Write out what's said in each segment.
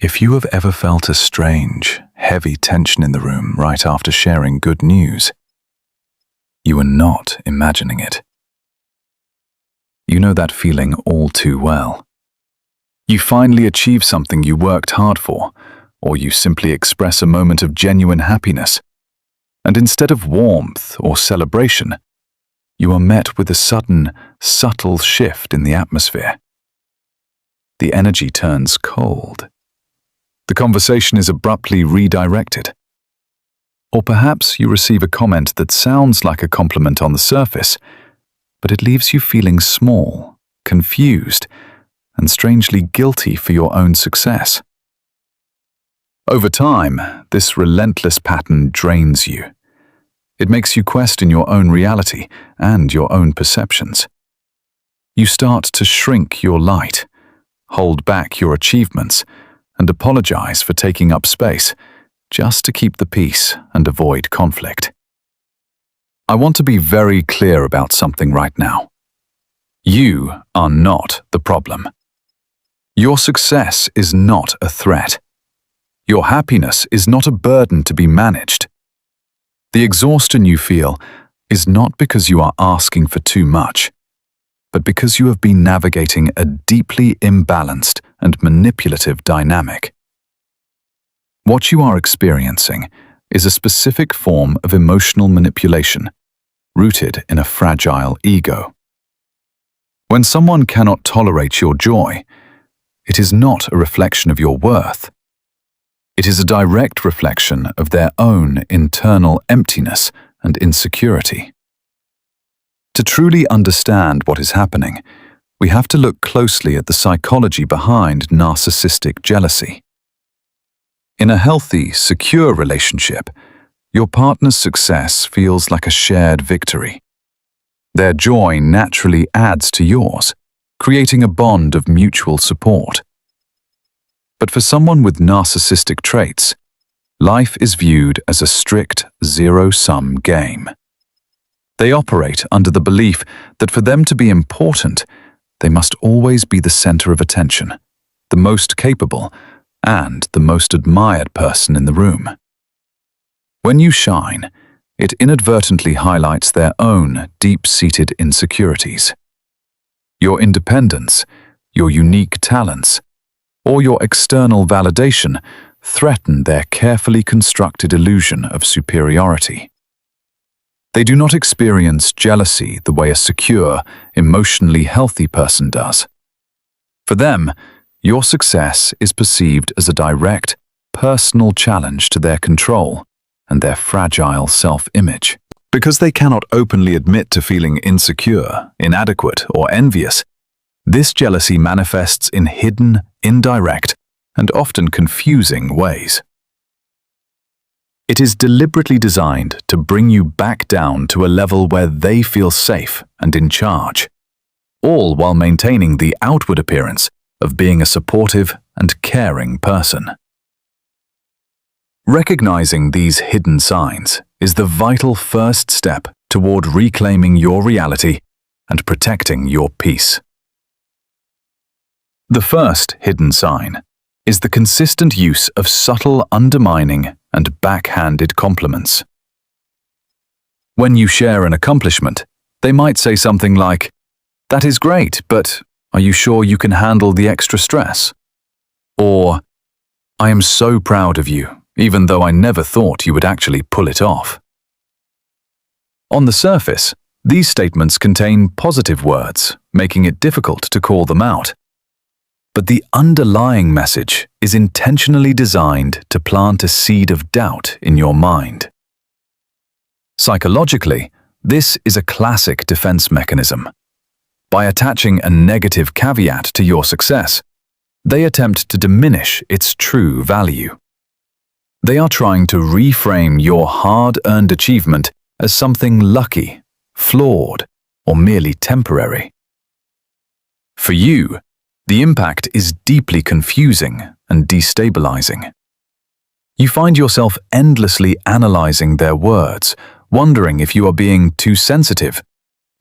If you have ever felt a strange, heavy tension in the room right after sharing good news, you are not imagining it. You know that feeling all too well. You finally achieve something you worked hard for, or you simply express a moment of genuine happiness, and instead of warmth or celebration, you are met with a sudden, subtle shift in the atmosphere. The energy turns cold. The conversation is abruptly redirected. Or perhaps you receive a comment that sounds like a compliment on the surface, but it leaves you feeling small, confused, and strangely guilty for your own success. Over time, this relentless pattern drains you. It makes you question your own reality and your own perceptions. You start to shrink your light, hold back your achievements, and apologize for taking up space, just to keep the peace and avoid conflict. I want to be very clear about something right now. You are not the problem. Your success is not a threat. Your happiness is not a burden to be managed. The exhaustion you feel is not because you are asking for too much, but because you have been navigating a deeply imbalanced and manipulative dynamic. What you are experiencing is a specific form of emotional manipulation, rooted in a fragile ego. When someone cannot tolerate your joy, it is not a reflection of your worth. It is a direct reflection of their own internal emptiness and insecurity. To truly understand what is happening, we have to look closely at the psychology behind narcissistic jealousy. In a healthy, secure relationship, your partner's success feels like a shared victory. Their joy naturally adds to yours, creating a bond of mutual support. But for someone with narcissistic traits, life is viewed as a strict zero-sum game. They operate under the belief that for them to be important, they must always be the center of attention, the most capable, and the most admired person in the room. When you shine, it inadvertently highlights their own deep-seated insecurities. Your independence, your unique talents, or your external validation threaten their carefully constructed illusion of superiority. They do not experience jealousy the way a secure, emotionally healthy person does. For them, your success is perceived as a direct, personal challenge to their control and their fragile self-image. Because they cannot openly admit to feeling insecure, inadequate, or envious, this jealousy manifests in hidden, indirect, and often confusing ways. It is deliberately designed to bring you back down to a level where they feel safe and in charge, all while maintaining the outward appearance of being a supportive and caring person. Recognizing these hidden signs is the vital first step toward reclaiming your reality and protecting your peace. The first hidden sign is the consistent use of subtle undermining and backhanded compliments. When you share an accomplishment, they might say something like, "That is great, but are you sure you can handle the extra stress?" Or, "I am so proud of you, even though I never thought you would actually pull it off." On the surface, these statements contain positive words, making it difficult to call them out. But the underlying message is intentionally designed to plant a seed of doubt in your mind. Psychologically, this is a classic defense mechanism. By attaching a negative caveat to your success, they attempt to diminish its true value. They are trying to reframe your hard-earned achievement as something lucky, flawed, or merely temporary. For you, the impact is deeply confusing and destabilizing. You find yourself endlessly analyzing their words, wondering if you are being too sensitive,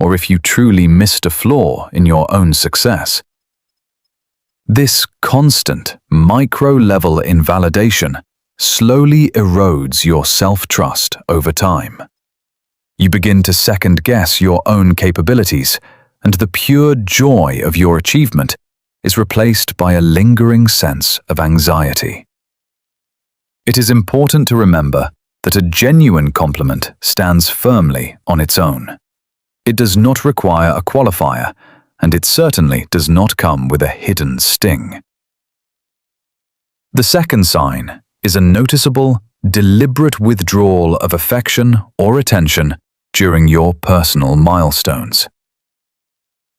or if you truly missed a flaw in your own success. This constant, micro-level invalidation slowly erodes your self-trust over time. You begin to second-guess your own capabilities, and the pure joy of your achievement is replaced by a lingering sense of anxiety. It is important to remember that a genuine compliment stands firmly on its own. It does not require a qualifier, and it certainly does not come with a hidden sting. The second sign is a noticeable, deliberate withdrawal of affection or attention during your personal milestones.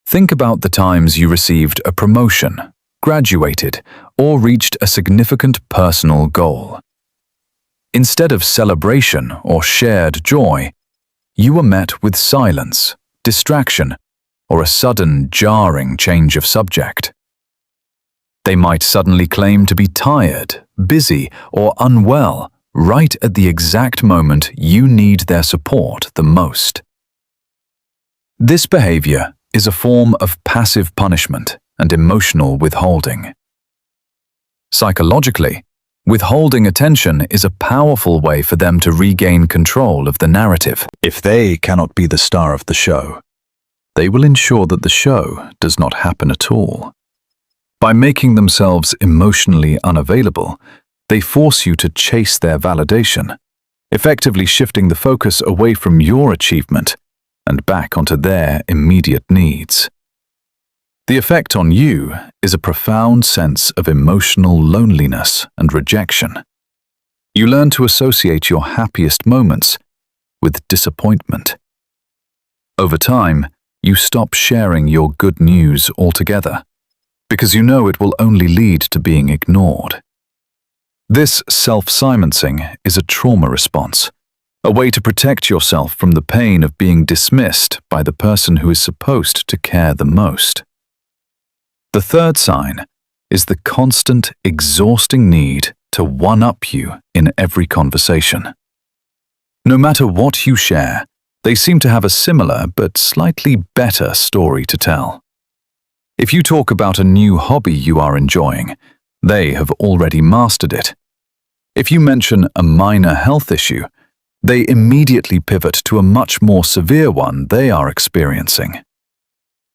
Think about the times you received a promotion, graduated, or reached a significant personal goal. Instead of celebration or shared joy, you were met with silence, distraction, or a sudden, jarring change of subject. They might suddenly claim to be tired, busy, or unwell right at the exact moment you need their support the most. This behavior is a form of passive punishment and emotional withholding. Psychologically, withholding attention is a powerful way for them to regain control of the narrative. If they cannot be the star of the show, they will ensure that the show does not happen at all. By making themselves emotionally unavailable, they force you to chase their validation, effectively shifting the focus away from your achievement and back onto their immediate needs. The effect on you is a profound sense of emotional loneliness and rejection. You learn to associate your happiest moments with disappointment. Over time, you stop sharing your good news altogether, because you know it will only lead to being ignored. This self-silencing is a trauma response, a way to protect yourself from the pain of being dismissed by the person who is supposed to care the most. The third sign is the constant, exhausting need to one-up you in every conversation. No matter what you share, they seem to have a similar but slightly better story to tell. If you talk about a new hobby you are enjoying, they have already mastered it. If you mention a minor health issue, they immediately pivot to a much more severe one they are experiencing.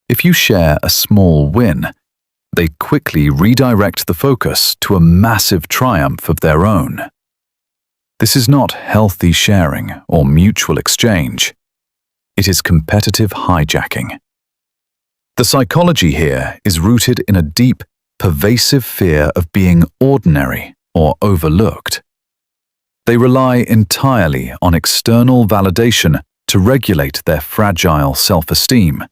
If you share a small win, they quickly redirect the focus to a massive triumph of their own. This is not healthy sharing or mutual exchange. It is competitive hijacking. The psychology here is rooted in a deep, pervasive fear of being ordinary or overlooked. They rely entirely on external validation to regulate their fragile self-esteem,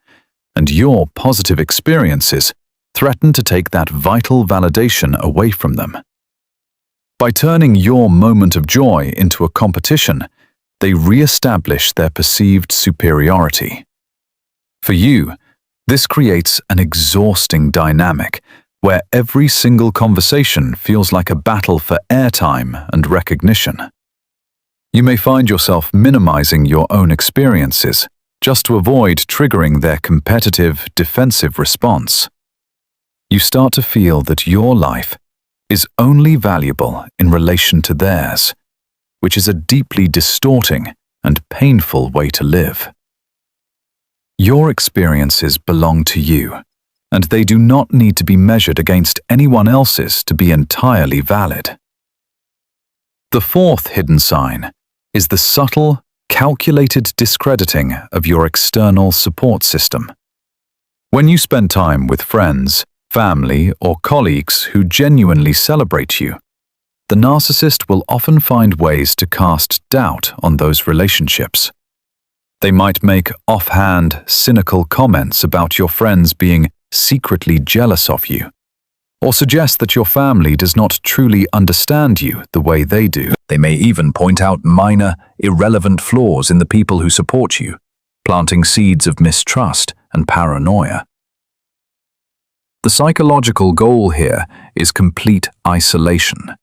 and your positive experiences threaten to take that vital validation away from them. By turning your moment of joy into a competition, they re-establish their perceived superiority. For you, this creates an exhausting dynamic where every single conversation feels like a battle for airtime and recognition. You may find yourself minimizing your own experiences just to avoid triggering their competitive, defensive response. You start to feel that your life is only valuable in relation to theirs, which is a deeply distorting and painful way to live. Your experiences belong to you, and they do not need to be measured against anyone else's to be entirely valid. The fourth hidden sign is the subtle, calculated discrediting of your external support system. When you spend time with friends, family, or colleagues who genuinely celebrate you, the narcissist will often find ways to cast doubt on those relationships. They might make offhand, cynical comments about your friends being secretly jealous of you, or suggest that your family does not truly understand you the way they do. They may even point out minor, irrelevant flaws in the people who support you, planting seeds of mistrust and paranoia. The psychological goal here is complete isolation.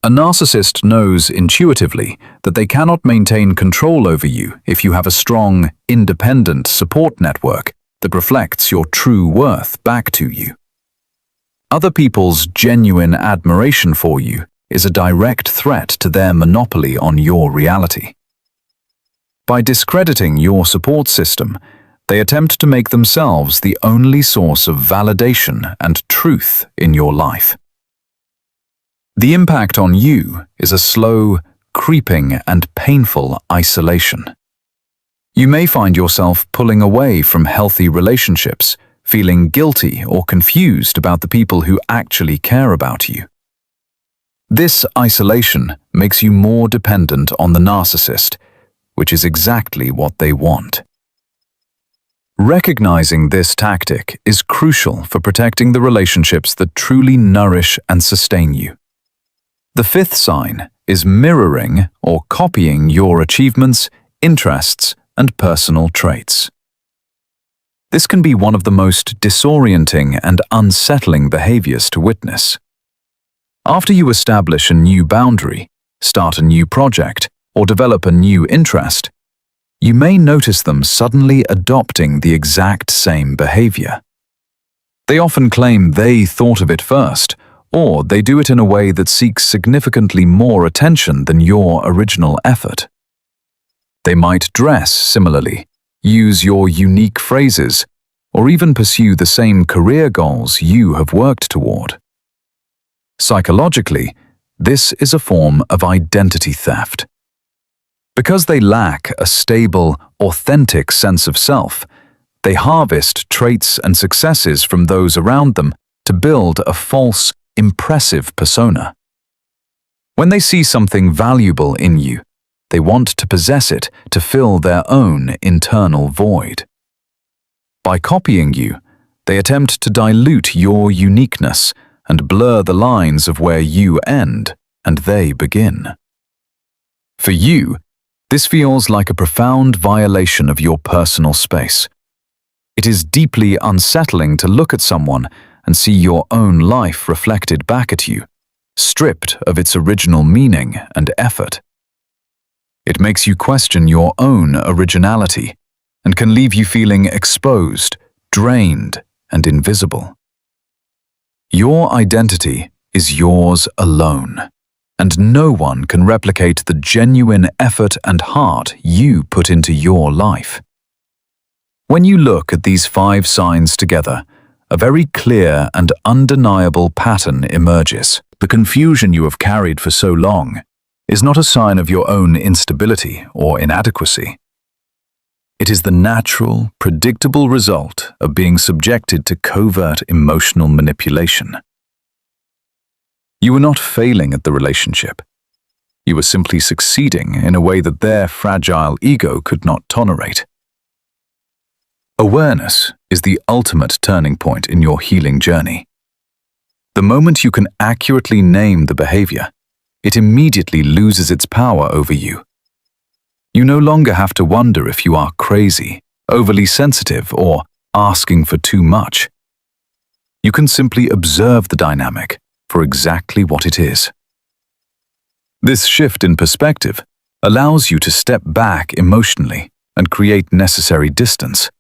A narcissist knows intuitively that they cannot maintain control over you if you have a strong, independent support network that reflects your true worth back to you. Other people's genuine admiration for you is a direct threat to their monopoly on your reality. By discrediting your support system, they attempt to make themselves the only source of validation and truth in your life. The impact on you is a slow, creeping, and painful isolation. You may find yourself pulling away from healthy relationships, feeling guilty or confused about the people who actually care about you. This isolation makes you more dependent on the narcissist, which is exactly what they want. Recognizing this tactic is crucial for protecting the relationships that truly nourish and sustain you. The fifth sign is mirroring or copying your achievements, interests, and personal traits. This can be one of the most disorienting and unsettling behaviors to witness. After you establish a new boundary, start a new project, or develop a new interest, you may notice them suddenly adopting the exact same behavior. They often claim they thought of it first, or they do it in a way that seeks significantly more attention than your original effort. They might dress similarly, use your unique phrases, or even pursue the same career goals you have worked toward. Psychologically, this is a form of identity theft. Because they lack a stable, authentic sense of self, they harvest traits and successes from those around them to build a false, impressive persona. When they see something valuable in you, they want to possess it to fill their own internal void. By copying you, they attempt to dilute your uniqueness and blur the lines of where you end and they begin. For you, this feels like a profound violation of your personal space. It is deeply unsettling to look at someone and see your own life reflected back at you, stripped of its original meaning and effort. It makes you question your own originality and can leave you feeling exposed, drained, and invisible. Your identity is yours alone, and no one can replicate the genuine effort and heart you put into your life. When you look at these 5 signs together, a very clear and undeniable pattern emerges. The confusion you have carried for so long is not a sign of your own instability or inadequacy. It is the natural, predictable result of being subjected to covert emotional manipulation. You were not failing at the relationship. You were simply succeeding in a way that their fragile ego could not tolerate. Awareness is the ultimate turning point in your healing journey. The moment you can accurately name the behavior, it immediately loses its power over you. You no longer have to wonder if you are crazy, overly sensitive, or asking for too much. You can simply observe the dynamic for exactly what it is. This shift in perspective allows you to step back emotionally and create necessary distance.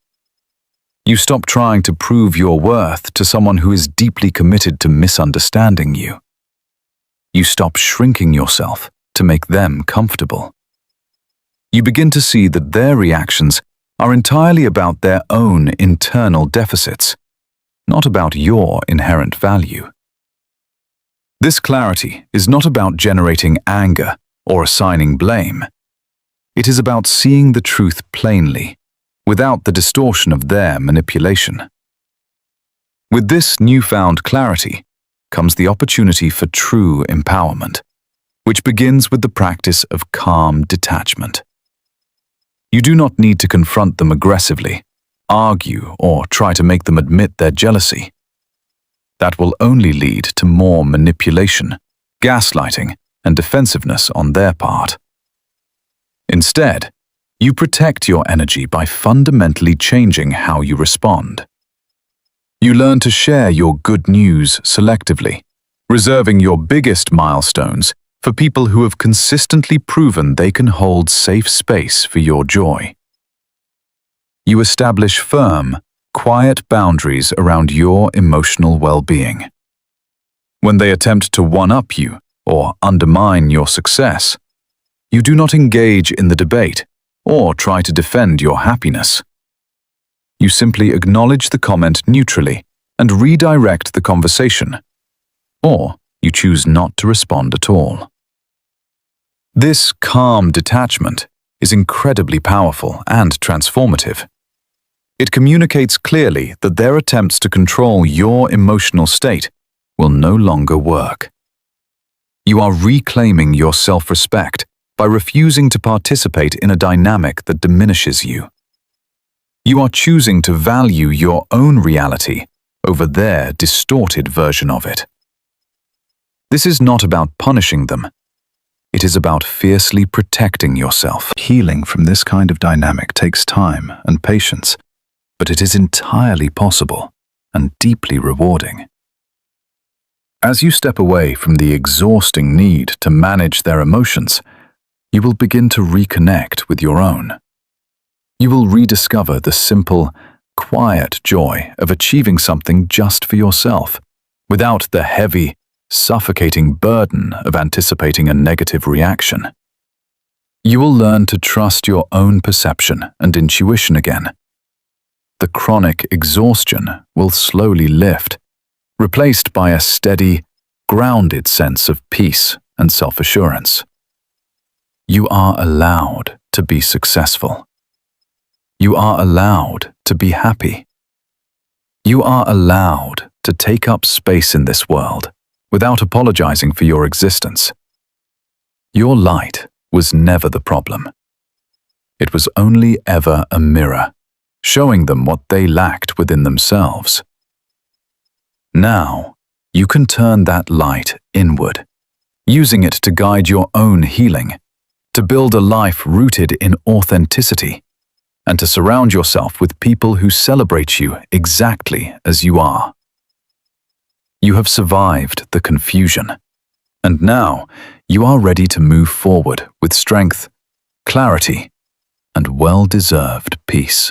You stop trying to prove your worth to someone who is deeply committed to misunderstanding you. You stop shrinking yourself to make them comfortable. You begin to see that their reactions are entirely about their own internal deficits, not about your inherent value. This clarity is not about generating anger or assigning blame. It is about seeing the truth plainly, without the distortion of their manipulation. With this newfound clarity comes the opportunity for true empowerment, which begins with the practice of calm detachment. You do not need to confront them aggressively, argue, or try to make them admit their jealousy. That will only lead to more manipulation, gaslighting, and defensiveness on their part. Instead, you protect your energy by fundamentally changing how you respond. You learn to share your good news selectively, reserving your biggest milestones for people who have consistently proven they can hold safe space for your joy. You establish firm, quiet boundaries around your emotional well-being, When they attempt to one-up you or undermine your success, you do not engage in the debate or try to defend your happiness. You simply acknowledge the comment neutrally and redirect the conversation, or you choose not to respond at all. This calm detachment is incredibly powerful and transformative. It communicates clearly that their attempts to control your emotional state will no longer work. You are reclaiming your self-respect by refusing to participate in a dynamic that diminishes you. You are choosing to value your own reality over their distorted version of it. This is not about punishing them. It is about fiercely protecting yourself. Healing from this kind of dynamic takes time and patience, but it is entirely possible and deeply rewarding. As you step away from the exhausting need to manage their emotions, you will begin to reconnect with your own. You will rediscover the simple, quiet joy of achieving something just for yourself, without the heavy, suffocating burden of anticipating a negative reaction. You will learn to trust your own perception and intuition again. The chronic exhaustion will slowly lift, replaced by a steady, grounded sense of peace and self-assurance. You are allowed to be successful. You are allowed to be happy. You are allowed to take up space in this world without apologizing for your existence. Your light was never the problem. It was only ever a mirror, showing them what they lacked within themselves. Now, you can turn that light inward, using it to guide your own healing, to build a life rooted in authenticity, and to surround yourself with people who celebrate you exactly as you are. You have survived the confusion, and now you are ready to move forward with strength, clarity, and well-deserved peace.